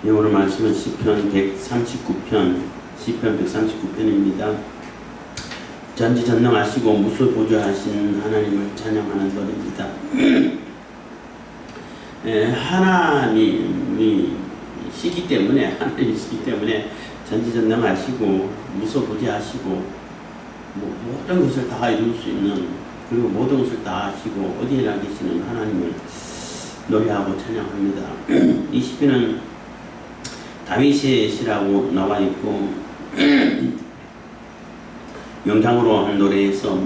오늘 말씀은 시편 139편, 시편 139편입니다. 전지전능하시고 무소부조하신 하나님을 찬양하는 노래입니다. 하나님이시기 때문에, 전지전능하시고 무소부조하시고 모든 것을 다 이룰 수 있는, 그리고 모든 것을 다 아시고 어디에나 계시는 하나님을 노래하고 찬양합니다. 이 시편은 다윗의 시라고 나와 있고 영장으로 한 노래에서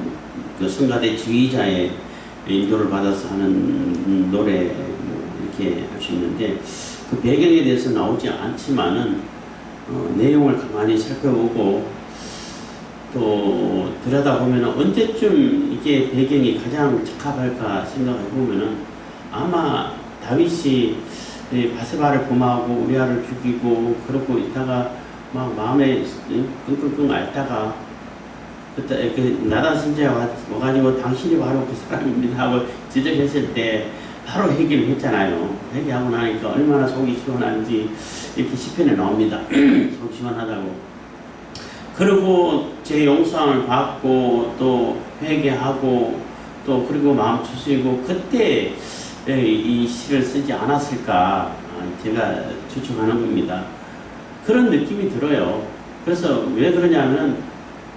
그 성가대 지휘자의 인도를 받아서 하는 노래 이렇게 할 수 있는데, 그 배경에 대해서 나오지 않지만은 내용을 가만히 살펴보고 또 들여다보면 언제쯤 이게 배경이 가장 적합할까 생각해 보면은 아마 다윗이 바세바를 범하고 우리아를 죽이고 그러고 있다가 막 마음에 끙끙끙 앓다가 그때 나단 선지자가 와가지고 당신이 바로 그 사람입니다 하고 지적했을 때 바로 회개를 했잖아요. 회개하고 나니까 얼마나 속이 시원한지 이렇게 시편에 나옵니다. 속 시원하다고. 그리고 제 용서함을 받고 또 회개하고 또 그리고 마음 추스리고 그때 이 시를 쓰지 않았을까 제가 추측하는 겁니다. 그런 느낌이 들어요. 그래서 왜 그러냐면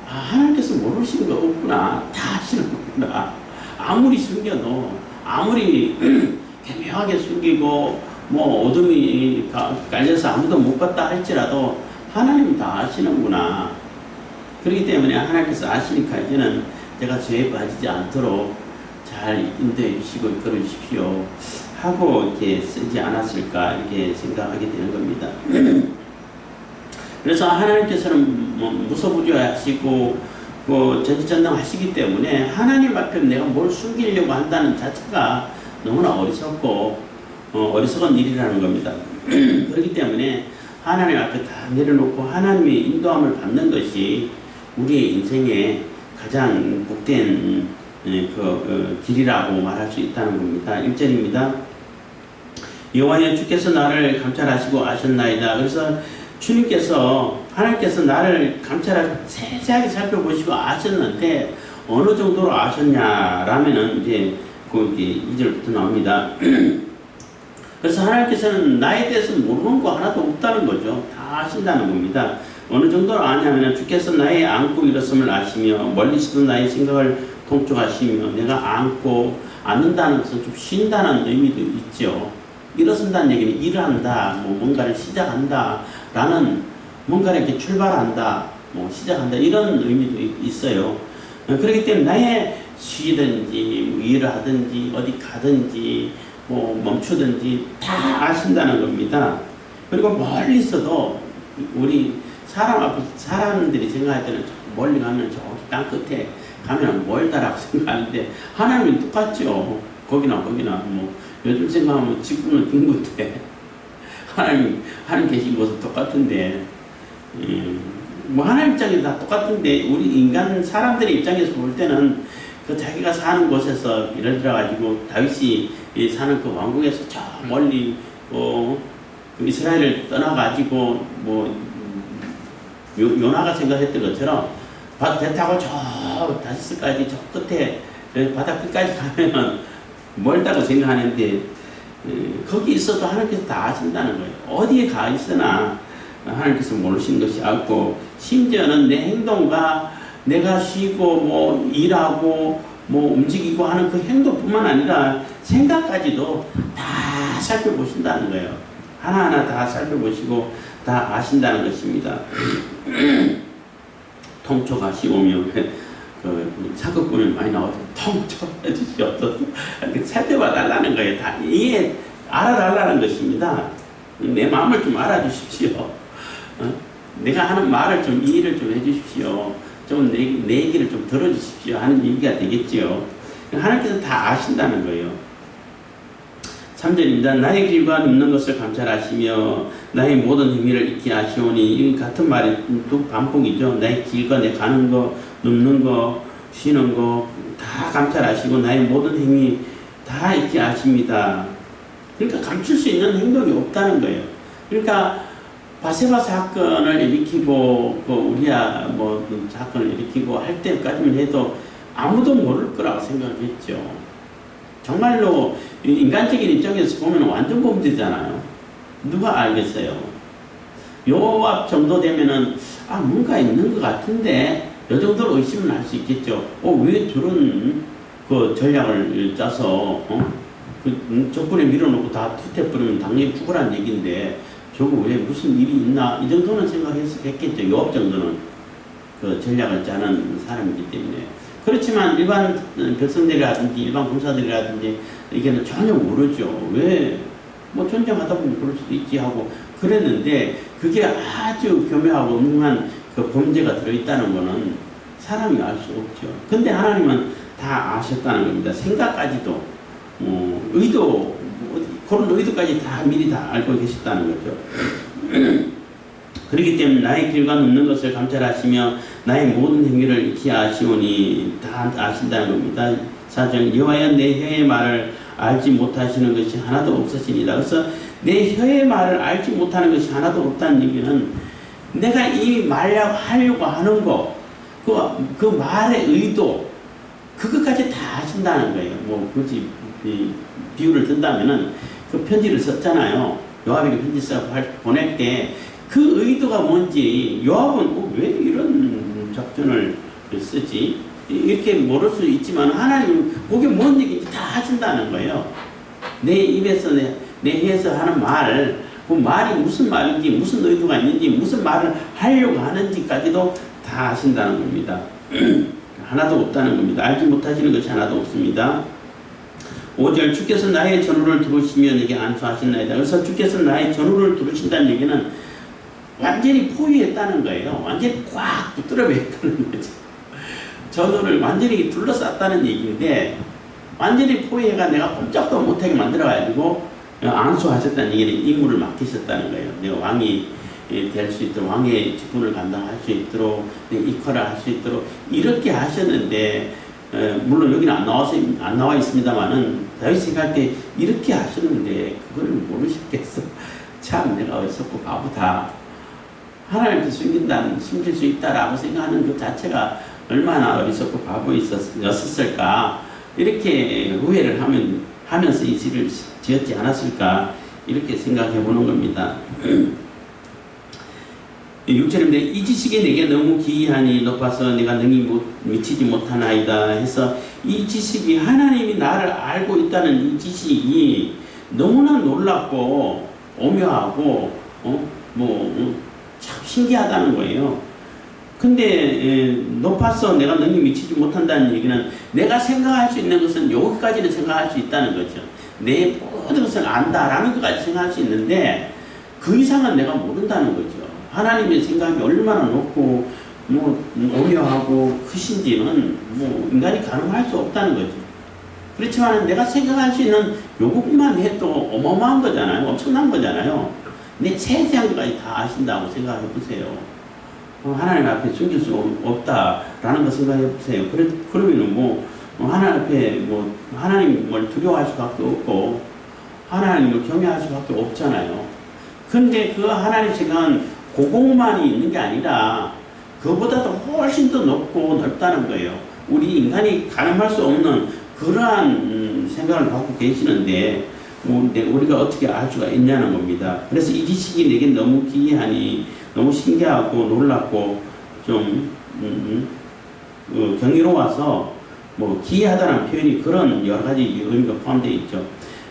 하나님께서 모르시는 거 없구나, 다 아시는 거구나. 아무리 숨겨도, 아무리 교묘하게 숨기고 뭐 어둠이 깔려서 아무도 못 봤다 할지라도 하나님은 다 아시는구나. 그렇기 때문에 하나님께서 아시니까 이제는 제가 죄에 빠지지 않도록 잘 인도해 주시고 이끌어 주십시오 하고 이렇게 쓰지 않았을까 이렇게 생각하게 되는 겁니다. 그래서 하나님께서는 무소부조하시고 전지전능하시기 때문에 하나님 앞에 내가 뭘 숨기려고 한다는 자체가 너무나 어리석은 일이라는 겁니다. 그렇기 때문에 하나님 앞에 다 내려놓고 하나님의 인도함을 받는 것이 우리의 인생의 가장 복된 길이라고 말할 수 있다는 겁니다. 1절입니다. 여호와여 주께서 나를 감찰하시고 아셨나이다. 그래서 하나님께서 나를 세세하게 살펴보시고 아셨는데 어느 정도로 아셨냐라면은 이제 그 2절부터 나옵니다. 그래서 하나님께서는 나에 대해서 모르는 거 하나도 없다는 거죠. 다 아신다는 겁니다. 어느 정도로 아냐면 주께서 나의 안고 일었음을 아시며 멀리서도 나의 생각을 통촉하시며, 내가 안고 앉는다는 것은 좀 쉰다는 의미도 있죠. 일어선다는 얘기는 일한다, 뭔가를 시작한다 라는, 뭔가를 이렇게 출발한다, 시작한다 이런 의미도 있어요. 그렇기 때문에 나의 쉬든지 일을 하든지 어디 가든지 멈추든지 다 아신다는 겁니다. 그리고 멀리서도 우리 사람들이 생각할 때는 멀리 가면 저기 땅 끝에 가면 멀다라고 생각하는데 하나님은 똑같죠. 거기나 요즘 생각하면 지구는 둥근데 하나님 계신 곳은 똑같은데 하나님 입장에서 다 똑같은데 우리 인간 사람들의 입장에서 볼 때는 그 자기가 사는 곳에서 예를 들어 가지고 다윗이 사는 그 왕국에서 저 멀리 이스라엘을 떠나 가지고 요나가 생각했던 것처럼 배 타고 저 다시스까지 저 끝에 바다 끝까지 가면 멀다고 생각하는데 거기 있어도 하나님께서 다 아신다는 거예요. 어디에 가 있으나 하나님께서 모르시는 것이 없고, 심지어는 내 행동과 내가 쉬고 일하고 움직이고 하는 그 행동뿐만 아니라 생각까지도 다 살펴보신다는 거예요. 하나하나 다 살펴보시고 다 아신다는 것입니다. 통촉하시오며 사극보면 많이 나와서 통촉해 주시옵소서 살펴봐 달라는 거예요. 다 알아달라는 것입니다. 내 마음을 좀 알아주십시오. 내가 하는 말을 좀 이해를 좀 해주십시오. 좀 내 얘기를 좀 들어주십시오 하는 얘기가 되겠지요. 하나님께서 다 아신다는 거예요. 3절입니다. 나의 길과 눕는 것을 감찰하시며 나의 모든 행위를 익히 아시오니, 이 같은 말이 또 반복이죠. 나의 길과 내 가는 거, 눕는 거, 쉬는 거 다 감찰하시고 나의 모든 행위 다 익히 아십니다. 그러니까 감출 수 있는 행동이 없다는 거예요. 그러니까 바세바 사건을 일으키고 그 우리야 그 사건을 일으키고 할 때까지만 해도 아무도 모를 거라고 생각했죠. 정말로 인간적인 입장에서 보면 완전 범죄잖아요. 누가 알겠어요? 요압 정도 되면은 뭔가 있는 것 같은데 요 정도로 의심은 할 수 있겠죠. 왜 저런 그 전략을 짜서 적군에 밀어놓고 다 투태버리면 당연히 죽으란 얘기인데 저거 왜 무슨 일이 있나 이 정도는 생각했겠죠. 요압 정도는 그 전략을 짜는 사람이기 때문에. 그렇지만 일반 백성들이라든지 일반 군사들이라든지 이게는 전혀 모르죠. 왜 전쟁하다 보면 그럴 수도 있지 하고 그랬는데 그게 아주 교묘하고 음흉한 그 범죄가 들어있다는 거는 사람이 알 수 없죠. 근데 하나님은 다 아셨다는 겁니다. 생각까지도 의도 그런 의도까지 다 미리 다 알고 계셨다는 거죠. 그렇기 때문에 나의 길과 눕는 것을 감찰하시며 나의 모든 행위를 익히 아시오니 다 아신다는 겁니다. 4절 여호와여 내 혀의 말을 알지 못하시는 것이 하나도 없으시니라. 그래서 내 혀의 말을 알지 못하는 것이 하나도 없다는 얘기는 내가 이 하려고 하는 거, 그 말의 의도, 그것까지 다 아신다는 거예요. 굳이 비유를 든다면은 그 편지를 썼잖아요. 요압에게 편지 써서 보낼 때 그 의도가 뭔지 요압은 왜 이런 작전을 쓰지? 이렇게 모를 수 있지만 하나님은 그게 뭔 얘기인지 다 하신다는 거예요. 내 입에서 내 혀에서 하는 말, 그 말이 무슨 말인지 무슨 의도가 있는지 무슨 말을 하려고 하는지까지도 다 아신다는 겁니다. 하나도 없다는 겁니다. 알지 못하시는 것이 하나도 없습니다. 5절 주께서 나의 전후를 들으시며 내게 안수하신나이다. 그래서 주께서 나의 전후를 들으신다는 얘기는 완전히 포위했다는 거예요. 완전히 꽉 붙들어 맸다는 거죠. 전후를 완전히 둘러쌌다는 얘기인데 완전히 포위해가 내가 꼼짝도 못하게 만들어가지고 안수하셨다는 얘기는 임무를 맡기셨다는 거예요. 내가 왕이 될 수 있도록 왕의 직분을 감당할 수 있도록 이끌어 할 수 있도록 이렇게 하셨는데 물론 여기는 안 나와 있습니다만은 다윗이 갈 때 이렇게 하셨는데 그걸 모르셨겠어. 참 내가 어리석고 바보다. 하나님께 숨길 수 있다라고 생각하는 그 자체가 얼마나 어리석고 바보였었을까. 이렇게 후회를 하면서 이 시를 지었지 않았을까. 이렇게 생각해 보는 겁니다. 6절인데 이 지식이 내게 너무 기이하니 높아서 내가 능히 미치지 못하나이다 해서 이 지식이 하나님이 나를 알고 있다는 이 지식이 너무나 놀랍고 오묘하고 참 신기하다는 거예요. 근데 높아서 내가 능히 미치지 못한다는 얘기는 내가 생각할 수 있는 것은 여기까지는 생각할 수 있다는 거죠. 내 모든 것을 안다라는 것까지 생각할 수 있는데 그 이상은 내가 모른다는 거죠. 하나님의 생각이 얼마나 높고 오묘하고 크신지는 인간이 가늠할 수 없다는 거죠. 그렇지만 내가 생각할 수 있는 요것만 해도 어마어마한 거잖아요. 엄청난 거잖아요. 내 세세한 것까지 다 아신다고 생각해 보세요. 하나님 앞에 숨길 수 없다라는 거 생각해 보세요. 그러면은 하나님 앞에 하나님을 두려워할 수밖에 없고 하나님을 경외할 수밖에 없잖아요. 근데 그 하나님 생각은 그것만이 있는 게 아니라 그보다도 훨씬 더 높고 넓다는 거예요. 우리 인간이 가늠할 수 없는 그러한 생각을 갖고 계시는데 우리가 어떻게 알 수가 있냐는 겁니다. 그래서 이 지식이 내게 너무 기이하니 너무 신기하고 놀랍고 좀 경이로워서 기이하다는 표현이 그런 여러 가지 의미가 포함되어 있죠.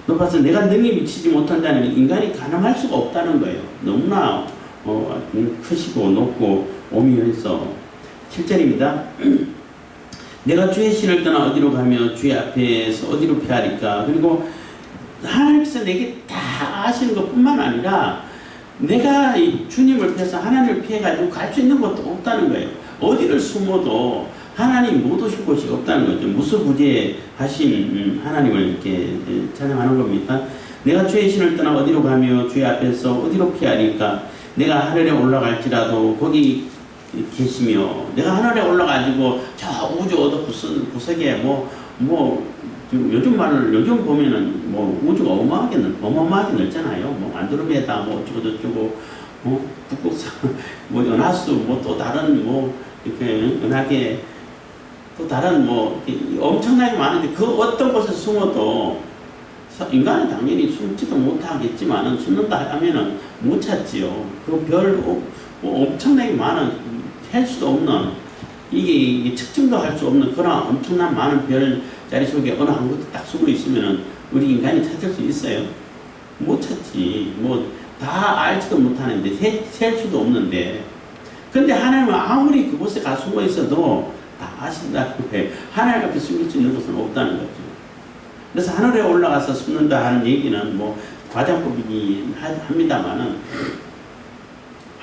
높아서 내가 능히 미치지 못한다는 인간이 가늠할 수가 없다는 거예요. 너무나 크시고 높고 오묘해서 7절입니다. 내가 주의 신을 떠나 어디로 가며 주의 앞에서 어디로 피하리까. 그리고 하나님께서 내게 다 아시는 것뿐만 아니라 내가 이 주님을 피해서 하나님을 피해가지고 갈 수 있는 것도 없다는 거예요. 어디를 숨어도 하나님 못 오실 곳이 없다는 거죠. 무소부재하신 하나님을 이렇게 찬양하는 겁니다. 내가 주의 신을 떠나 어디로 가며 주의 앞에서 어디로 피하리까. 내가 하늘에 올라갈지라도 거기 계시며 내가 하늘에 올라가지고 저 우주 어디 구석에 지금 요즘 보면은 뭐 우주가 어마어마하게 넓잖아요. 뭐 안드로메다 뭐 어쩌고 저쩌고 북극성 뭐 은하수 뭐 또 다른 뭐 이렇게 은하계 또 다른 뭐 엄청나게 많은데 그 어떤 곳에 숨어도 인간은 당연히 숨지도 못하겠지만은 숨는다 하면은 못 찾지요. 그 별 엄청나게 많은 할 수도 없는 이게 측정도 할 수 없는 그런 엄청난 많은 별자리 속에 어느 한 곳에 딱 숨어 있으면은 우리 인간이 찾을 수 있어요? 못 찾지. 뭐 다 알지도 못하는데 셀 수도 없는데 근데 하나님은 아무리 그곳에 가 숨어 있어도 다 아신다는 거예요. 하나님 앞에 숨길 수 있는 곳은 없다는 거죠. 그래서 하늘에 올라가서 숨는다 하는 얘기는 뭐 과장법이긴 합니다만은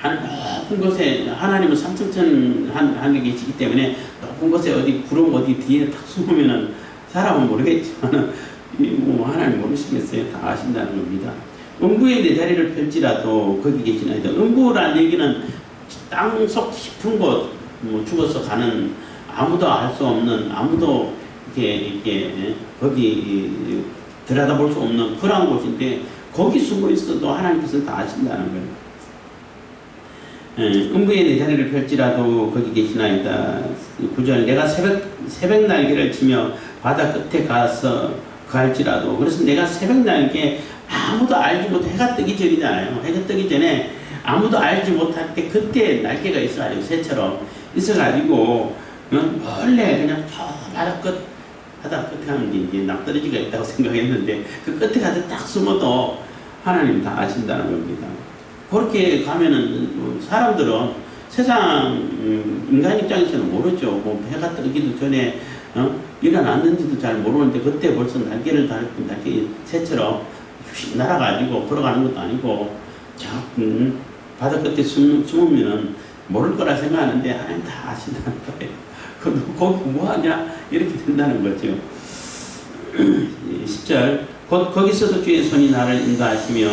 높은 곳에 하나님은 삼층천 하늘에 계시기 때문에 높은 곳에 어디 구름 어디 뒤에 탁 숨으면은 사람은 모르겠지만은 뭐 하나님 모르시겠어요. 다 아신다는 겁니다. 음부에 내 자리를 펼지라도 거기 계시나이다. 음부란 얘기는 땅속 깊은 곳, 뭐 죽어서 가는 아무도 알 수 없는 아무도 이렇게 거기 들여다볼 수 없는 그런 곳인데 거기 숨어 있어도 하나님께서는 다 아신다는 거예요. 음부에 내 자리를 펼지라도 거기 계시나이다. 9절 내가 새벽 날개를 치며 바다 끝에 가서 갈지라도 그래서 내가 새벽 날개 아무도 알지 못해 해가 뜨기 전이잖아요. 해가 뜨기 전에 아무도 알지 못할 때 그때 날개가 있어가지고 새처럼 있어가지고 원래 그냥 저 바다 끝에 하면 이제 낭떠러지가 있다고 생각했는데 그 끝에 가서 딱 숨어도 하나님 다 아신다는 겁니다. 그렇게 가면은 사람들은 세상 인간 입장에서는 모르죠. 뭐 해가 뜨기도 전에 일어났는지도 잘 모르는데 그때 벌써 날개를 달고 날개 새처럼 휙 날아가지고 걸어가는 것도 아니고 저 바다 끝에 숨으면은 모를 거라 생각하는데 하나님 다 아신다는 거예요. 거기 뭐하냐 이렇게 된다는 거죠. 10절 곧 거기 있어서 주의 손이 나를 인도하시며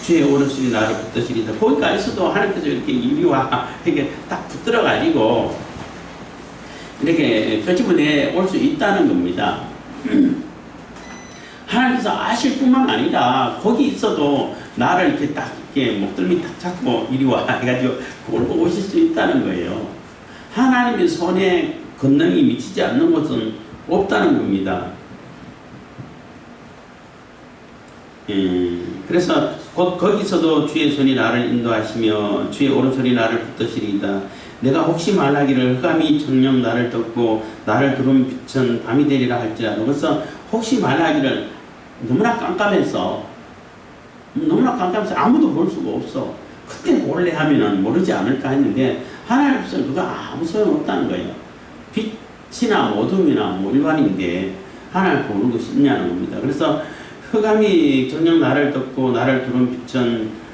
주의 오른손이 나를 붙드시리다. 거기가 있어도 하나님께서 이렇게 이리와 이렇게 딱 붙들어가지고 이렇게 끄집어내 올 수 있다는 겁니다. 하나님께서 아실 뿐만 아니라 거기 있어도 나를 이렇게 딱 이렇게 목덜미 딱 잡고 이리와 해가지고 골고 오실 수 있다는 거예요. 하나님의 손에 권능이 미치지 않는 곳은 없다는 겁니다. 그래서 곧 거기서도 주의 손이 나를 인도하시며 주의 오른손이 나를 붙드시리이다. 내가 혹시 말하기를 흑암이 정녕 나를 덮고 나를 두른 빛은 밤이 되리라 할지라도 그래서 혹시 말하기를 너무나 깜깜해서 아무도 볼 수가 없어. 그때 몰래 하면은 모르지 않을까 했는데 하나님께서는 그거 아무 소용없다는 거예요. 빛이나 어둠이나 뭐 일반인데 하나님 보는 것이 있냐는 겁니다. 그래서 흑암이 정녕 나를 덮고 나를 두른 빛은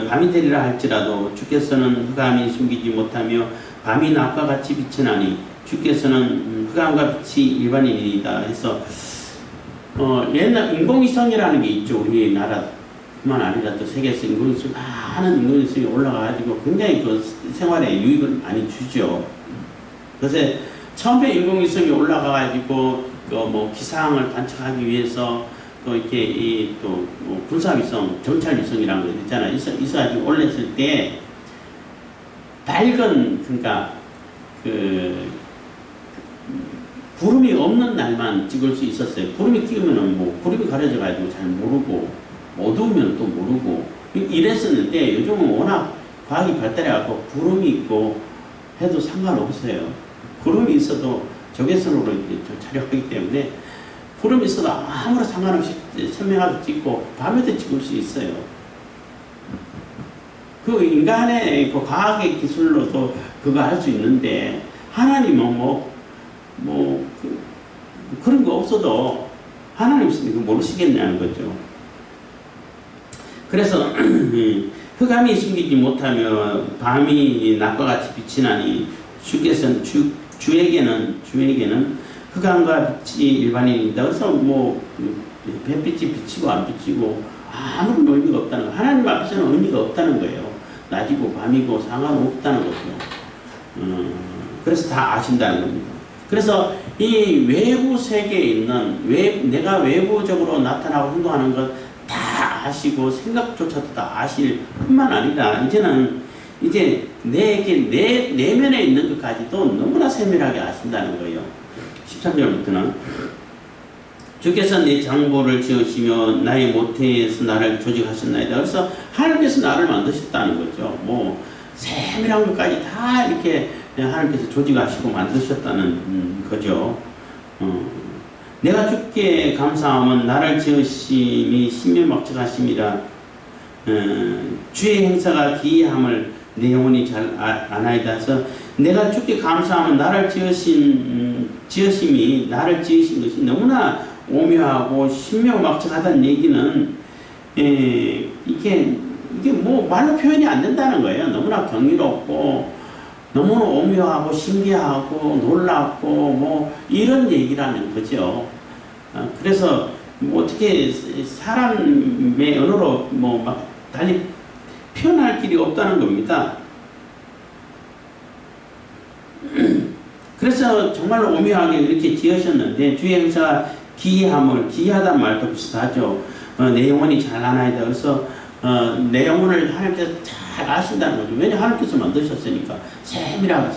밤이 되리라 할지라도 주께서는 흑암이 숨기지 못하며 밤이 낮과 같이 비치나니 주께서는 흑암과 빛이 일반인이다 해서 옛날 인공위성이라는 게 있죠. 우리나라뿐만 아니라 또 세계에서 인공위성 많은 인공위성이 올라가가지고 굉장히 그 생활에 유익을 많이 주죠. 그래서 처음에 인공위성이 올라가가지고 뭐 기상을 관측하기 위해서 또 이렇게 또 뭐 군사위성, 정찰위성이라는 거 있잖아요. 있어가지고 올렸을 때 밝은 그러니까 구름이 없는 날만 찍을 수 있었어요. 구름이 끼우면은 뭐 구름이 가려져가지고 잘 모르고 어두우면 또 모르고 이랬었는데 요즘은 워낙 과학이 발달해갖고 구름이 있고 해도 상관없어요. 구름이 있어도 적외선으로 이제 촬영하기 때문에 구름이 있어도 아무런 상관없이 선명하게 찍고 밤에도 찍을 수 있어요. 그 인간의 그 과학의 기술로도 그거 할 수 있는데 하나님은 그런 거 없어도 하나님 있으니까 모르시겠냐는 거죠. 그래서 흑암이 숨기지 못하며 밤이 낮과 같이 빛이 나니 주에게는 흑암과 빛이 일반인이다. 그래서 뭐 햇빛이 비치고 안 비치고 아무런 의미가 없다는 거예요. 하나님 앞에서는 의미가 없다는 거예요. 낮이고 밤이고 상관없다는 거죠. 그래서 다 아신다는 겁니다. 그래서 이 외부 세계에 있는 내가 외부적으로 나타나고 행동하는 것 다 아시고 생각조차도 다 아실 뿐만 아니라 이제는 이제 내 내면에 있는 것까지도 너무나 세밀하게 아신다는 거예요. 13절부터는 주께서 내 장보를 지으시며 나의 모태에서 나를 조직하셨나이다. 그래서 하나님께서 나를 만드셨다는 거죠. 뭐 세밀한 것까지 다 이렇게 하나님께서 조직하시고 만드셨다는 거죠. 내가 주께 감사하면 나를 지으심이 신묘막측하심이라. 주의 행사가 기이함을 내 영혼이 잘 아나이다. 그래서 내가 주께 감사하면 나를 지으심이 나를 지으신 것이 너무나 오묘하고 신묘막측하다는 얘기는 이게 뭐 말로 표현이 안 된다는 거예요. 너무나 경이롭고 너무나 오묘하고 신기하고 놀랍고 뭐 이런 얘기라는 거죠. 그래서 뭐 어떻게 사람의 언어로 뭐 막 달리 표현할 길이 없다는 겁니다. 그래서 정말로 오묘하게 이렇게 지으셨는데 주의 행사가 기이하다는 말도 비슷하죠. 내 영혼이 잘 아나이다. 그래서 내 영혼을 하나님께서 잘 아신다는 거죠. 왜냐 하나님께서 만드셨으니까 세밀하게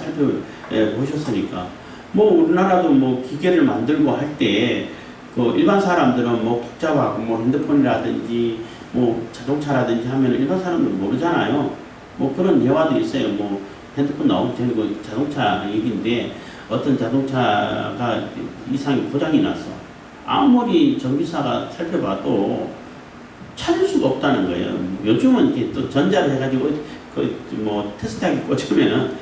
살펴보셨으니까. 뭐 우리나라도 뭐 기계를 만들고 할 때 그 일반 사람들은 뭐 복잡하고 뭐 핸드폰이라든지 뭐 자동차라든지 하면 일반 사람들은 모르잖아요. 뭐 그런 예화도 있어요. 뭐 핸드폰 나오기 전에 그 자동차 얘기인데 어떤 자동차가 이상이 고장이 났어. 아무리 정비사가 살펴봐도 찾을 수가 없다는 거예요. 요즘은 이렇게 또 전자를 해가지고 뭐 테스트하기 꽂으면은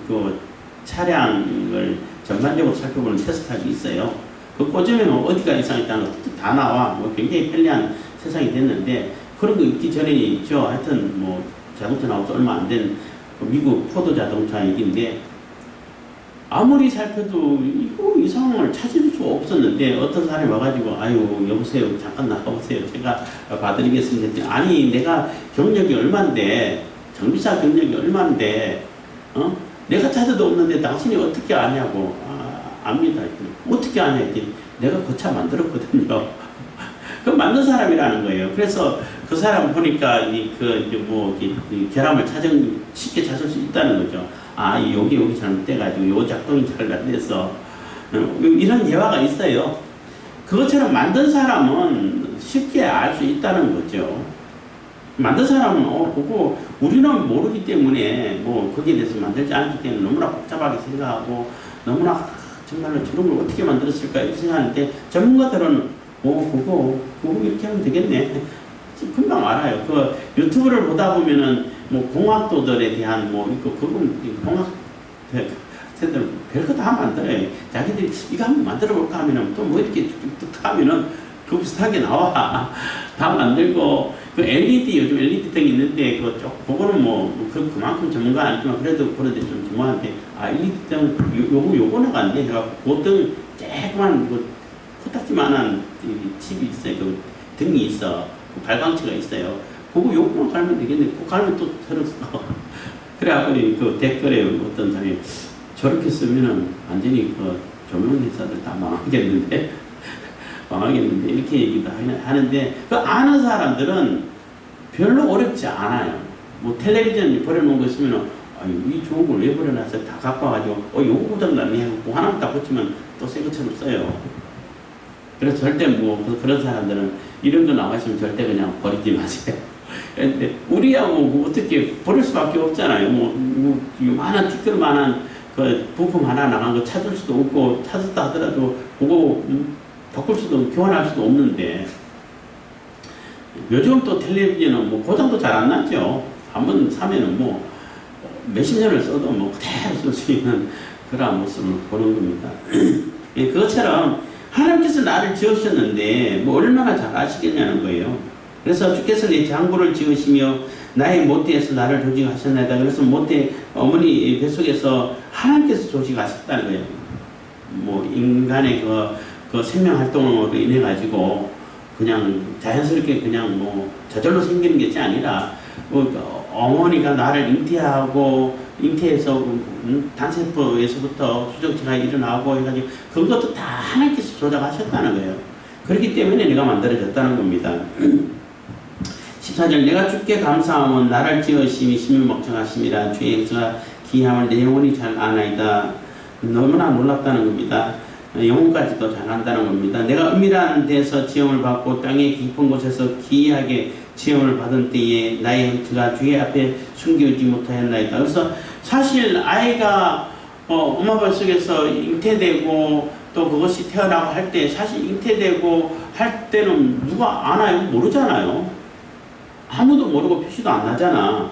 그 차량을 전반적으로 살펴보는 테스트하기 있어요. 그 꽂으면 어디가 이상했다는 거 다 나와. 뭐 굉장히 편리한 세상이 됐는데 그런 거 있기 전에 있죠. 하여튼 뭐 자동차 나오지 얼마 안 된 미국 포드 자동차 얘기인데 아무리 살펴도 이거 이상을 찾을 수가 없었는데 어떤 사람이 와가지고 아유 여보세요 잠깐 나가보세요 제가 봐드리겠습니다 했더니 아니 내가 경력이 얼만데 정비사 경력이 얼만데 내가 찾아도 없는데 당신이 어떻게 아냐고. 압니다. 어떻게 아냐 했더니 내가 그 차 만들었거든요. 그 만든 사람이라는 거예요. 그래서 그 사람 보니까 결함을 쉽게 찾을 수 있다는 거죠. 아, 여기 잘못돼가지고 요 작동이 잘 안 돼서 이런 예화가 있어요. 그것처럼 만든 사람은 쉽게 알 수 있다는 거죠. 만든 사람은 그거 우리는 모르기 때문에 뭐 거기에 대해서 만들지 않기 때문에 너무나 복잡하게 생각하고 너무나 정말로 저런 걸 어떻게 만들었을까 이렇게 생각하는데 전문가들은 그거 이렇게 하면 되겠네. 금방 알아요. 그 유튜브를 보다 보면은 뭐 공학도들에 대한 뭐 있고 그건 공학생들 별거 다 만들어요. 자기들이 이거 한번 만들어 볼까 하면은 또 뭐 이렇게 뚝뚝 하면은 그 비슷하게 나와. 다 만들고 그 요즘 LED 등이 있는데 그거는 그만큼 전문가 아니지만 그래도 그런데 좀 전문한데 LED 등 요거 나간대 해갖고 그 등 조그만 코딱지만한 칩이 있어요. 그 등이 있어. 그 발광체가 있어요. 그거 요거만 갈면 되겠네. 그거 갈면 또 들었어. 그래갖고 그 댓글에 어떤 사람이 저렇게 쓰면은 완전히 그 조명회사들 다 망하겠는데 이렇게 얘기도 하는데 그 아는 사람들은 별로 어렵지 않아요. 뭐 텔레비전 버려놓은 거 있으면 이 좋은 걸 왜 버려놨어요? 다 갖고 와가지고 요거 고장났네 하고 하나만 딱 붙이면 또 새 것처럼 써요. 그래서 절대 그런 사람들은 이런 거 나와있으면 절대 그냥 버리지 마세요. 근데 우리야 어떻게 버릴 수밖에 없잖아요. 요만한 티끌만한 그 부품 하나 나간 거 찾을 수도 없고 찾았다 하더라도 그거 바꿀 수도 교환할 수도 없는데 요즘 또 텔레비전은 고장도 잘 안 났죠. 한번 사면은 몇십 년을 써도 그대로 쓸 수 있는 그런 모습을 보는 겁니다. 그것처럼 하나님께서 나를 지으셨는데 얼마나 잘 아시겠냐는 거예요. 그래서 주께서 내 장부를 지으시며 나의 모태에서 나를 조직하셨나이다. 그래서 모태 어머니 뱃속에서 하나님께서 조직하셨다는 거예요. 인간의 그 생명 활동으로 인해 가지고 그냥 자연스럽게 그냥 저절로 생기는 것이 아니라 어머니가 나를 잉태해서 단세포에서부터 수정체가 일어나고 해가지고 그것도 다 하나님께서 조작하셨다는 거예요. 그렇기 때문에 내가 만들어졌다는 겁니다. 14절 내가 주께 감사함은 나를 지으심이 신유목청하심이라 주의 역사가 기함을 내 영혼이 잘 아나이다. 너무나 놀랍다는 겁니다. 영혼까지도 잘 안다는 겁니다. 내가 은밀한 데서 지음을 받고 땅의 깊은 곳에서 기이하게 지음을 받은 때에 나의 형체가 주의 앞에 숨기지 못하였나이다. 그래서 사실 아이가 엄마 뱃 속에서 잉태되고 또 그것이 태어나고 할 때 사실 잉태되고 할 때는 누가 아나요? 모르잖아요. 아무도 모르고 표시도 안 나잖아.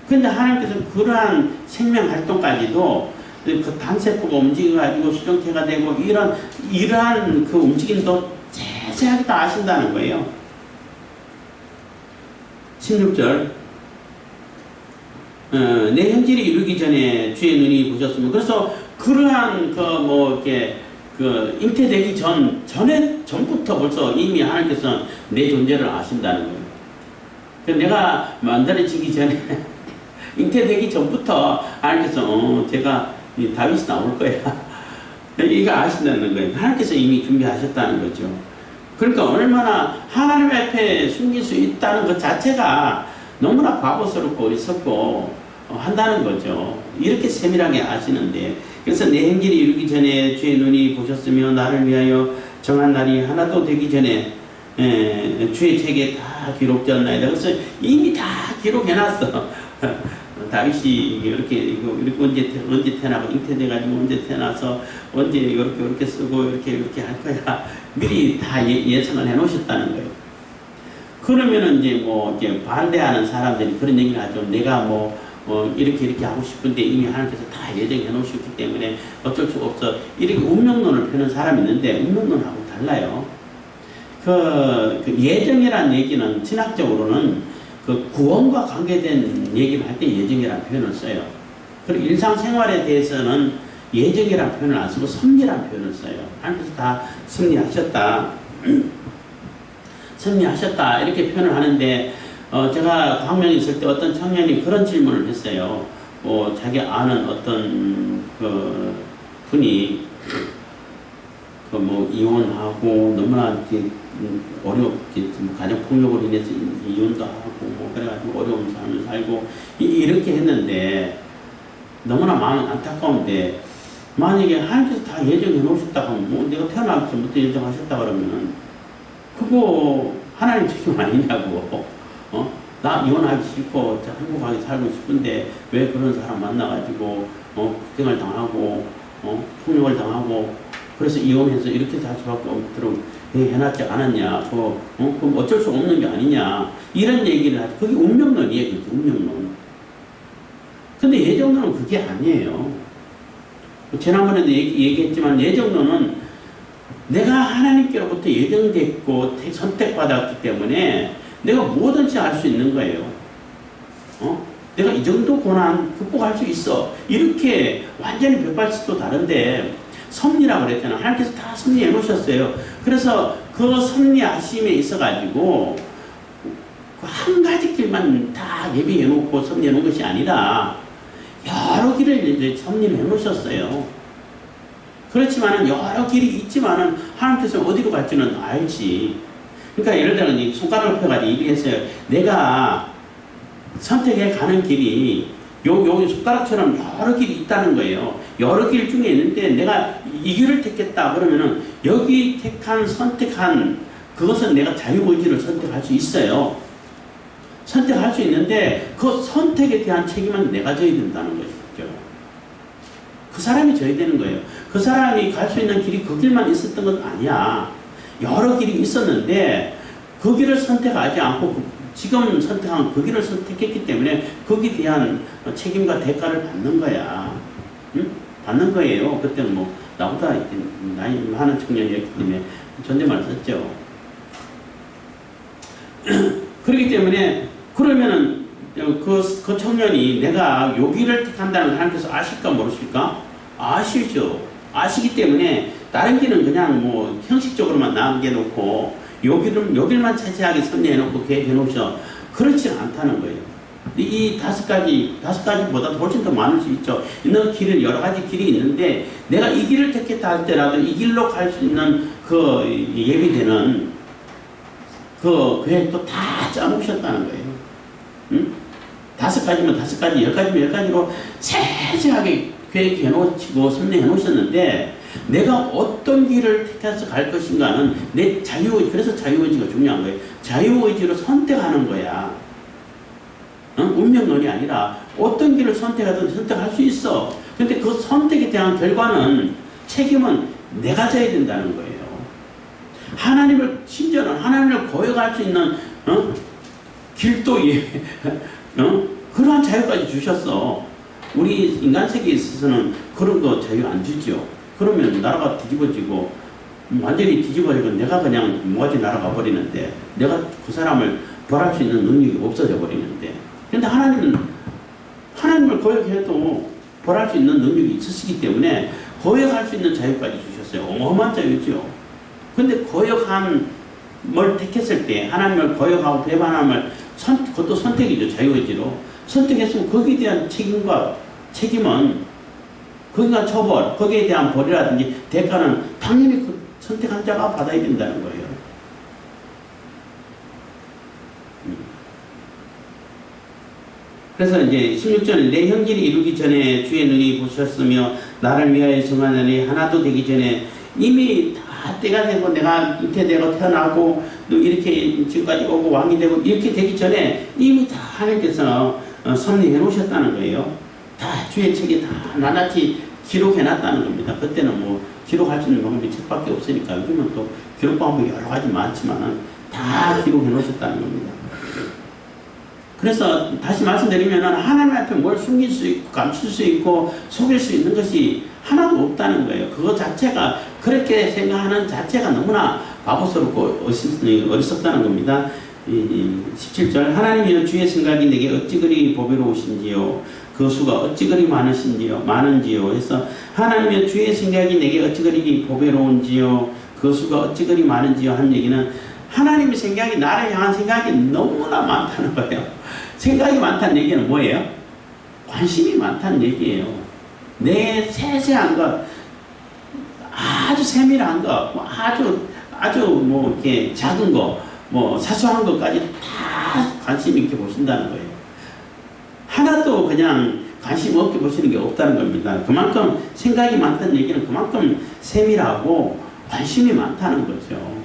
근데 하나님께서 그러한 생명 활동까지도 그 단세포가 움직여가지고 수정체가 되고 이러한 그 움직임도 자세하게 다 아신다는 거예요. 16절 내 형질이 이루기 전에 주의 눈이 보셨으면 그래서 그러한 잉태되기 전부터 벌써 이미 하나님께서 내 존재를 아신다는 거예요. 내가 만들어지기 전에 잉태되기 전부터 하나님께서 제가 다윗이 나올 거야. 이거 아신다는 거예요. 하나님께서 이미 준비하셨다는 거죠. 그러니까 얼마나 하나님 앞에 숨길 수 있다는 것 자체가 너무나 바보스럽고 어리석고 한다는 거죠. 이렇게 세밀하게 아시는데 그래서 내 행길이 이루기 전에 주의 눈이 보셨으며 나를 위하여 정한 날이 하나도 되기 전에 주의 책에 다 기록되었나이다. 그래서 이미 다 기록해놨어. 다윗이 이렇게 언제 태어나고 잉태돼가지고 언제 태어나서 언제 이렇게 쓰고 이렇게 할 거야. 미리 다 예상을 해놓으셨다는 거예요. 그러면은 이제 반대하는 사람들이 그런 얘기를 하죠. 내가 이렇게 하고 싶은데 이미 하나님께서 다 예정해 놓으셨기 때문에 어쩔 수 없어. 이렇게 운명론을 펴는 사람이 있는데 운명론하고 달라요. 그 예정이라는 얘기는 신학적으로는 그 구원과 관계된 얘기를 할 때 예정이라는 표현을 써요. 그리고 일상생활에 대해서는 예정이라는 표현을 안 쓰고 섭리라는 표현을 써요. 하나님께서 다 섭리하셨다. 섭리하셨다. 이렇게 표현을 하는데, 제가 광명에 있을 때 어떤 청년이 그런 질문을 했어요. 자기 아는 어떤 분이 이혼하고 너무나 어렵게 가정폭력으로 인해서 이혼도 하고 그래가지고 어려운 삶을 살고 이렇게 했는데 너무나 마음이 안타까운데 만약에 하나님께서 다 예정해 놓으셨다 하면 내가 태어나기 전부터 예정하셨다 그러면은 그거 하나님 책임 아니냐고. 나 이혼하기 싫고 행복하게 살고 싶은데 왜 그런 사람 만나가지고 폭행을 당하고 폭력을 당하고 그래서 이혼해서 이렇게 살 수밖에 없도록 해놨지 않았냐. 그럼 어쩔 수 없는 게 아니냐. 이런 얘기를 하죠. 그게 운명론이에요. 그게 운명론. 근데 예정론은 그게 아니에요. 지난번에도 얘기했지만 예정론은 내가 하나님께로부터 예정됐고 선택받았기 때문에 내가 뭐든지 할 수 있는 거예요. 내가 이 정도 고난 극복할 수 있어. 이렇게 완전히 180도 다른데 섭리라고 그랬잖아. 하나님께서 다 섭리해 놓으셨어요. 그래서 그 섭리하심에 있어가지고 한 가지 길만 다 예비해 놓고 섭리해 놓은 것이 아니라 여러 길을 이제 섭리해 놓으셨어요. 그렇지만은 여러 길이 있지만은 하나님께서 어디로 갈지는 알지. 그러니까 예를 들어 손가락을 펴가지고 얘기했어요. 내가 선택해 가는 길이 요 손가락처럼 여러 길이 있다는 거예요. 여러 길 중에 있는데 내가 이 길을 택했다 그러면은 여기 선택한 그것은 내가 자유의지를 선택할 수 있어요. 선택할 수 있는데 그 선택에 대한 책임은 내가 져야 된다는 것이죠. 그 사람이 져야 되는 거예요. 그 사람이 갈 수 있는 길이 그 길만 있었던 건 아니야. 여러 길이 있었는데 그 길을 선택하지 않고 지금 선택한 그 길을 선택했기 때문에 거기에 대한 책임과 대가를 받는 거야. 응? 받는 거예요. 그때는 나보다 나이 많은 청년이었기 때문에 존댓말 썼죠. 그렇기 때문에 그러면은 그 청년이 내가 요 길을 택한다는 걸 하나님께서 아실까 모르실까? 아시죠. 아시기 때문에 다른 길은 그냥 형식적으로만 남겨놓고 요 길만 차지하게 섭리해놓고 계획해놓으셔. 그렇지 않다는 거예요. 이 다섯 가지보다 훨씬 더 많을 수 있죠. 있는 길은 여러 가지 길이 있는데 내가 이 길을 택했다 할 때라도 이 길로 갈 수 있는 그 예비되는 그 계획도 다 짜놓으셨다는 거예요. 응? 5가지면 5가지, 10가지면 10가지로 세세하게 계획해 놓으시고 설명해 놓으셨는데 내가 어떤 길을 택해서 갈 것인가는 내 자유의지, 그래서 자유의지가 중요한 거예요. 자유의지로 선택하는 거야. 운명론이 아니라 어떤 길을 선택하든 선택할 수 있어. 근데 그 선택에 대한 결과는 책임은 내가 져야 된다는 거예요. 하나님을 심지어는 하나님을 고역할 수 있는 길도 그러한 자유까지 주셨어. 우리 인간 세계에 있어서는 그런 거 자유 안 주죠. 그러면 나라가 뒤집어지고 완전히 뒤집어지고 내가 그냥 뭐가지 날아가 버리는데 내가 그 사람을 벌할 수 있는 능력이 없어져 버리는데 근데 하나님을 고역해도 벌할 수 있는 능력이 있으시기 때문에 고역할 수 있는 자유까지 주셨어요. 어마어마한 자유죠. 근데 고역함을 택했을 때 하나님을 고역하고 배반함을 그것도 선택이죠. 자유의지로 선택했으면 거기에 대한 책임은 거기가 처벌, 거기에 대한 벌이라든지 대가는 당연히 그 선택한 자가 받아야 된다는 거예요. 그래서 이제 16절 내 형질이 이루기 전에 주의 눈이 보셨으며 나를 위하여 정하느니 하나도 되기 전에 이미 다 때가 되고 내가 잉태되고 태어나고 또 이렇게 지금까지 오고 왕이 되고 이렇게 되기 전에 이미 다 하나님께서 섭리해 놓으셨다는 거예요. 다 주의 책에 다 나낱이 기록해 놨다는 겁니다. 그때는 뭐 기록할 수 있는 방법이 책밖에 없으니까 요즘은 또 기록 방법이 여러 가지 많지만 다 기록해 놓으셨다는 겁니다. 그래서 다시 말씀드리면 하나님 앞에 뭘 숨길 수 있고 감출 수 있고 속일 수 있는 것이 하나도 없다는 거예요. 그거 자체가 그렇게 생각하는 자체가 너무나 바보스럽고 어리석다는 겁니다. 17절 하나님이여 주의 생각이 내게 어찌 그리 보배로우신지요 그 수가 어찌 그리 많은지요 해서 하나님이여 주의 생각이 내게 어찌 그리 보배로운지요 그 수가 어찌 그리 많은지요 한 얘기는 하나님의 생각이 나를 향한 생각이 너무나 많다는 거예요. 생각이 많다는 얘기는 뭐예요? 관심이 많다는 얘기예요. 내 세세한 것, 아주 세밀한 것, 아주 뭐 이렇게 작은 거, 뭐 사소한 것까지 다 관심 있게 보신다는 거예요. 하나도 그냥 관심 없게 보시는 게 없다는 겁니다. 그만큼 생각이 많다는 얘기는 그만큼 세밀하고 관심이 많다는 거죠.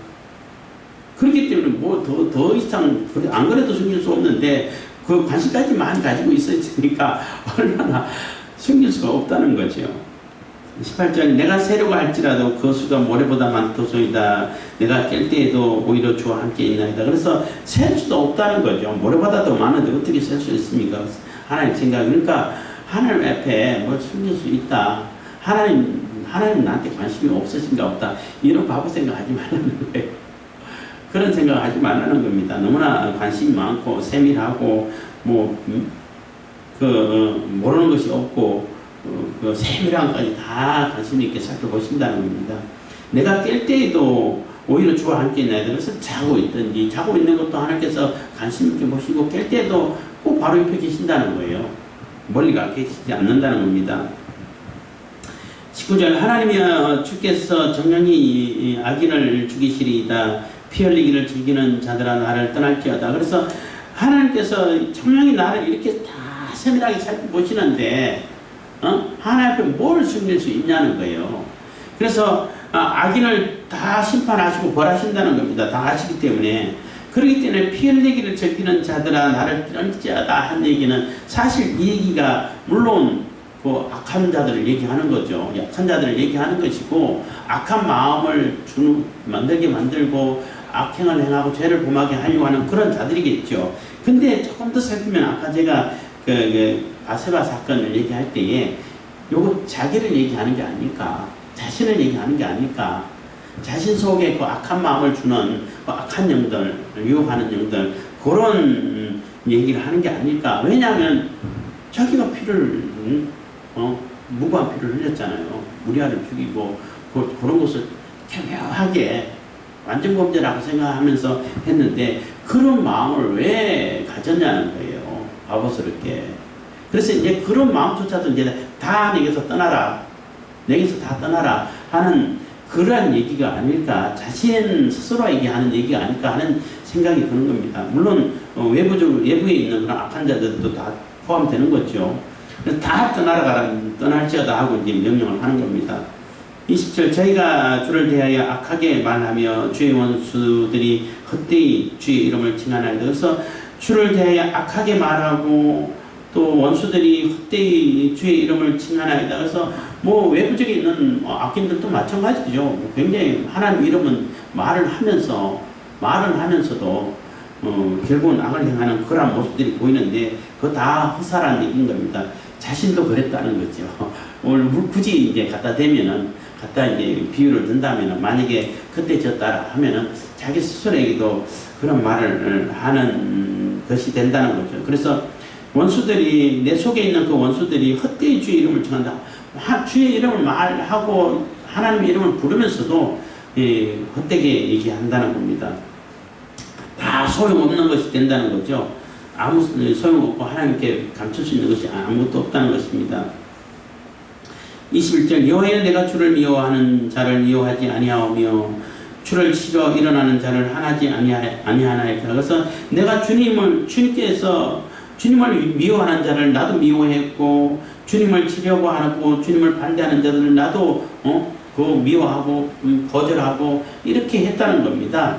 그렇기 때문에 뭐 더 이상 안 그래도 숨길 수 없는데 그 관심까지 많이 가지고 있으니까 얼마나 숨길 수가 없다는 거죠. 18절 내가 세려고 할지라도 그 수가 모래보다 많도소이다. 내가 깰 때에도 오히려 주와 함께 있나이다. 그래서 셀 수도 없다는 거죠. 모래보다 더 많은데 어떻게 셀 수 있습니까? 하나님 생각. 그러니까 하나님 앞에 뭘 숨길 수 있다. 하나님 나한테 관심이 없으신가 없다. 이런 바보 생각하지 말라는 거예요. 그런 생각하지 말라는 겁니다. 너무나 관심이 많고 세밀하고 모르는 것이 없고 그 세밀한 것까지 다 관심 있게 살펴보신다는 겁니다. 내가 깰 때에도 오히려 주와 함께 있나이다. 그래서 자고 있든지 자고 있는 것도 하나님께서 관심 있게 보시고 깰 때도 꼭 바로 옆에 계신다는 거예요. 멀리 가 계시지 않는다는 겁니다. 19절 하나님이여 주께서 정령이 악인을 죽이시리이다. 피 흘리기를 즐기는 자들아 나를 떠날지어다. 그래서 하나님께서 정령이 나를 이렇게 다 세밀하게 살펴보시는데 하나님 앞에 뭘 숨길 수 있냐는 거예요. 그래서 악인을 다 심판하시고 벌하신다는 겁니다. 다 아시기 때문에. 그렇기 때문에 피 흘리기를 즐기는 자들아 나를 떠날지어다 한 얘기는 사실 이 얘기가 물론 그 악한 자들을 얘기하는 거죠. 약한 자들을 얘기하는 것이고 악한 마음을 만들게 만들고 악행을 행하고 죄를 범하게 하려고 하는 그런 자들이겠죠. 근데 조금 더 살피면 아까 제가 바세바 사건을 얘기할 때에 요거 자기를 얘기하는 게 아닐까, 자신을 얘기하는 게 아닐까, 자신 속에 그 악한 마음을 주는 그 악한 영들, 유혹하는 영들 그런 얘기를 하는 게 아닐까. 왜냐하면 자기가 피를 무고한 피를 흘렸잖아요. 무리아를 죽이고 그런 것을 교묘하게 완전범죄라고 생각하면서 했는데 그런 마음을 왜 가졌냐는 거예요. 바보스럽게. 그래서 이제 그런 마음조차도 이제 다 내게서 떠나라. 내게서 다 떠나라 하는 그러한 얘기가 아닐까. 자신 스스로에게 하는 얘기가 아닐까 하는 생각이 드는 겁니다. 물론 외부적으로 외부에 있는 그런 악한 자들도 다 포함되는 거죠. 다 떠날지어다 하고 이제 명령을 하는 겁니다. 20절 저희가 주를 대하여 악하게 말하며 주의 원수들이 헛되이 주의 이름을 칭하나이다. 그래서 주를 대하여 악하게 말하고 또 원수들이 헛되이 주의 이름을 칭하나이다. 그래서 뭐 외부적에 있는 악인들도 마찬가지죠. 굉장히 하나님 이름은 말을 하면서도 결국은 악을 행하는 그런 모습들이 보이는데 그거 다 허사란 얘기인 겁니다. 자신도 그랬다는 거죠. 오늘 굳이 이제 갖다 이제 비유를 든다면은 만약에 그때 졌다 하면은 자기 스스로에게도 그런 말을 하는 것이 된다는 거죠. 그래서 원수들이 내 속에 있는 그 원수들이 헛되이 주의 이름을称한다. 주의 이름을 말하고 하나님의 이름을 부르면서도 헛되게 얘기한다는 겁니다. 다 소용없는 것이 된다는 거죠. 아무 소용없고 하나님께 감출 수 있는 것이 아무것도 없다는 것입니다. 21절 여호와여 내가 주를 미워하는 자를 미워하지 아니하오며 주를 치러 일어나는 자를 하나지 아니하나이까. 그래서 내가 주님을 미워하는 자를 나도 미워했고 주님을 치려고 하고 주님을 반대하는 자들을 나도 미워하고 거절하고 이렇게 했다는 겁니다.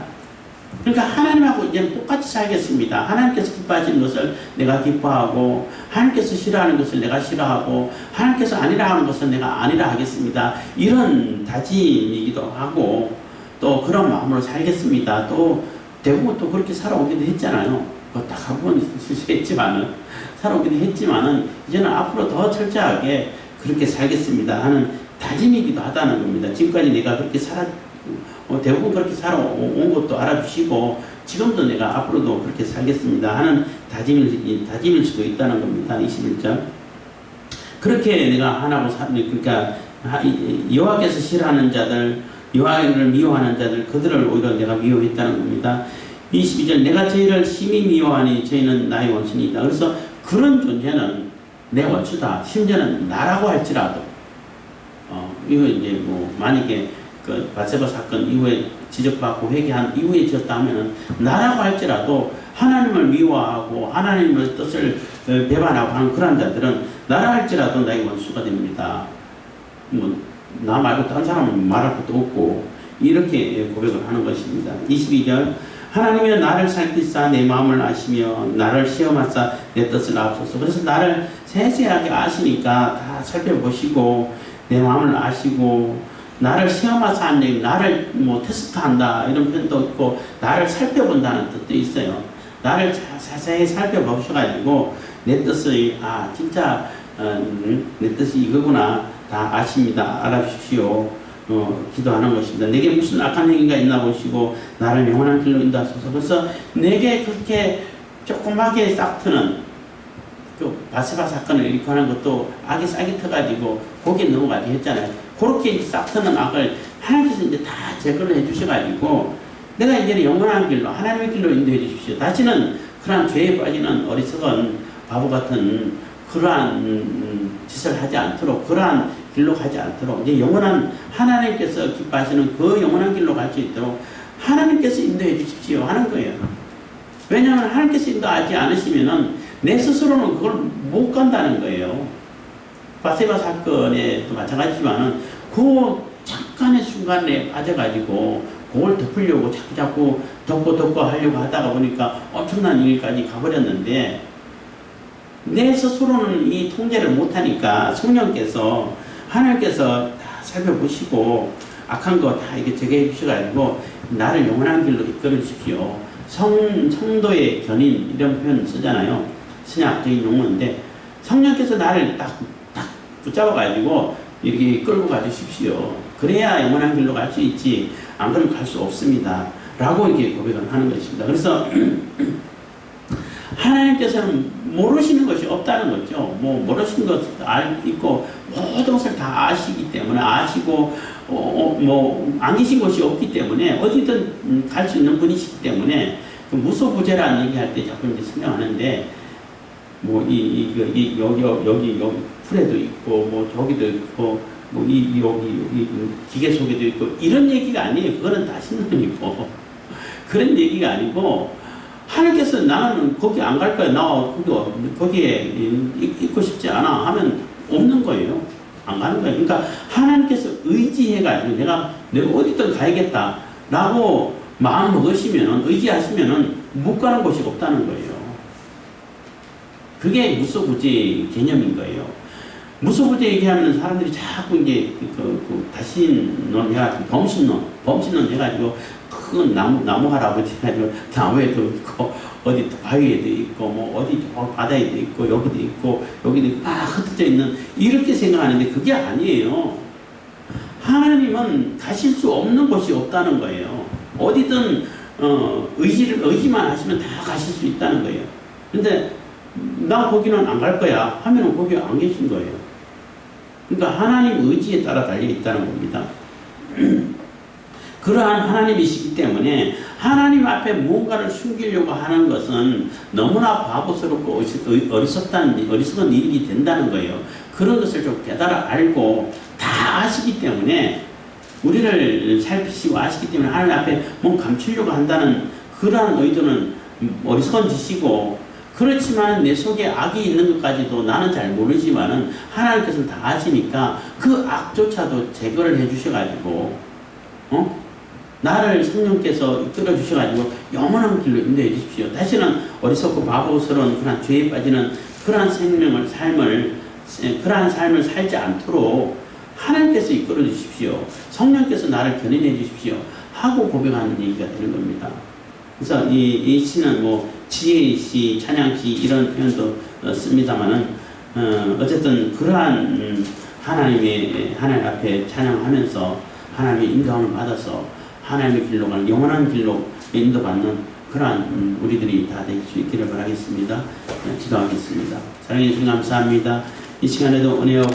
그러니까 하나님하고 이제 똑같이 살겠습니다. 하나님께서 기뻐하시는 것을 내가 기뻐하고 하나님께서 싫어하는 것을 내가 싫어하고 하나님께서 아니라 하는 것을 내가 아니라 하겠습니다. 이런 다짐이기도 하고 또 그런 마음으로 살겠습니다. 또 대부분 또 그렇게 살아오기도 했잖아요. 딱 한 번 실수했지만은 살아오기도 했지만은 이제는 앞으로 더 철저하게 그렇게 살겠습니다 하는 다짐이기도 하다는 겁니다. 지금까지 내가 그렇게 대부분 그렇게 살아온 것도 알아주시고 지금도 내가 앞으로도 그렇게 살겠습니다 하는 다짐일 수도 있다는 겁니다. 21절 그렇게 내가 하나고 그러니까 여호와께서 싫어하는 자들 여호와를 미워하는 자들 그들을 오히려 내가 미워했다는 겁니다. 22절 내가 저희를 심히 미워하니 저희는 나의 원수이다. 그래서 그런 존재는 내 원수다. 심지어는 나라고 할지라도 이거 이제 뭐 만약에 그 바세바 사건 이후에 지적받고 회개한 이후에 지었다 하면은 나라고 할지라도 하나님을 미워하고 하나님의 뜻을 배반하고 하는 그런 자들은 나라 할지라도 나의 원수가 됩니다. 뭐 나 말고 다른 사람은 말할 것도 없고 이렇게 고백을 하는 것입니다. 22절 하나님이 나를 살피사 내 마음을 아시며 나를 시험하사 내 뜻을 앞서서 그래서 나를 세세하게 아시니까 다 살펴보시고 내 마음을 아시고 나를 시험하사 하는 얘기 나를 뭐 테스트한다 이런 표현도 있고 나를 살펴본다는 뜻도 있어요. 나를 자세히 살펴보셔가지고 내 뜻을 진짜 내 뜻이 이거구나 다 아십니다. 알아주십시오. 기도하는 것입니다. 내게 무슨 악한 행위가 있나 보시고 나를 영원한 길로 인도하소서. 그래서 내게 그렇게 조그맣게 싹트는 그 바세바 사건을 일으키는 것도 악이 싹이 터가지고 거기에 넘어가게 했잖아요. 그렇게 싹트는 악을 하나님께서 이제 다 제거를 해주셔가지고 내가 이제는 영원한 길로 하나님의 길로 인도해 주십시오. 다시는 그러한 죄에 빠지는 어리석은 바보 같은 그러한 짓을 하지 않도록 그러한 길로 가지 않도록 이제 영원한 하나님께서 기뻐하시는 그 영원한 길로 갈 수 있도록 하나님께서 인도해 주십시오 하는 거예요. 왜냐하면 하나님께서 인도하지 않으시면은 내 스스로는 그걸 못 간다는 거예요. 바세바 사건에도 마찬가지지만은 그 잠깐의 순간에 빠져가지고 그걸 덮으려고 자꾸 덮고 하려고 하다가 보니까 엄청난 일까지 가버렸는데 내 스스로는 이 통제를 못하니까 성령께서 하나님께서 다 살펴보시고 악한 거 다 이게 제거해 주셔가지고 나를 영원한 길로 이끌어 주십시오. 성도의 견인 이런 표현 쓰잖아요. 신약적인 용어인데 성령께서 나를 딱 붙잡아가지고 이렇게 끌고 가주십시오. 그래야 영원한 길로 갈 수 있지 안 그러면 갈 수 없습니다. 라고 이렇게 고백을 하는 것입니다. 그래서 하나님께서는 모르시는 것이 없다는 거죠. 뭐 모르시는 것을 있고 모든 것을 다 아시기 때문에 아시고 뭐 안 계신 것이 없기 때문에 어디든 갈 수 있는 분이시기 때문에 그 무소부재라는 얘기할 때 자꾸 이제 설명하는데 여기 풀에도 있고, 뭐, 저기도 있고, 뭐, 여기 기계 속에도 있고, 이런 얘기가 아니에요. 그거는 다 신론이고. 그런 얘기가 아니고, 하나님께서 나는 거기 안 갈 거야. 나 거기에 있고 싶지 않아. 하면 없는 거예요. 안 가는 거예요. 그러니까 하나님께서 의지해가지고 내가 어디든 가야겠다. 라고 마음 먹으시면은, 의지하시면은 못 가는 곳이 없다는 거예요. 그게 무소부지 개념인 거예요. 무소부지 얘기하면 사람들이 자꾸 이제 다신론 해가지고 범신론 해가지고 큰 나무 할아버지 해가지고 나무에도 있고 어디 바위에도 있고 뭐 어디 바다에도 있고 여기도 있고 막 흩어져 있는 이렇게 생각하는데 그게 아니에요. 하나님은 가실 수 없는 곳이 없다는 거예요. 어디든 의지만 하시면 다 가실 수 있다는 거예요. 근데 나 거기는 안 갈 거야 하면은 거기 안 계신 거예요. 그러니까 하나님 의지에 따라 달려 있다는 겁니다. 그러한 하나님이시기 때문에 하나님 앞에 무언가를 숨기려고 하는 것은 너무나 바보스럽고 어리석은 일이 된다는 거예요. 그런 것을 좀 깨달아 알고 다 아시기 때문에 우리를 살피시고 아시기 때문에 하나님 앞에 뭔 감추려고 한다는 그러한 의도는 어리석은 짓이고, 그렇지만 내 속에 악이 있는 것까지도 나는 잘 모르지만은 하나님께서는 다 아시니까 그 악조차도 제거를 해 주셔가지고 나를 성령께서 이끌어 주셔가지고 영원한 길로 인도해 주십시오. 다시는 어리석고 바보스러운 그런 죄에 빠지는 그러한 그러한 삶을 살지 않도록 하나님께서 이끌어 주십시오. 성령께서 나를 견인해 주십시오. 하고 고백하는 얘기가 되는 겁니다. 그래서 이 시는 뭐 지혜의 시, 찬양시 이런 표현도 씁니다만은 어쨌든 그러한 하나님 앞에 찬양하면서 하나님의 인도함을 받아서 하나님의 길로 가는 영원한 길로 인도받는 그러한 우리들이 다 될 수 있기를 바라겠습니다. 기도하겠습니다. 사랑해 주셔서 감사합니다. 이 시간에도 은혜와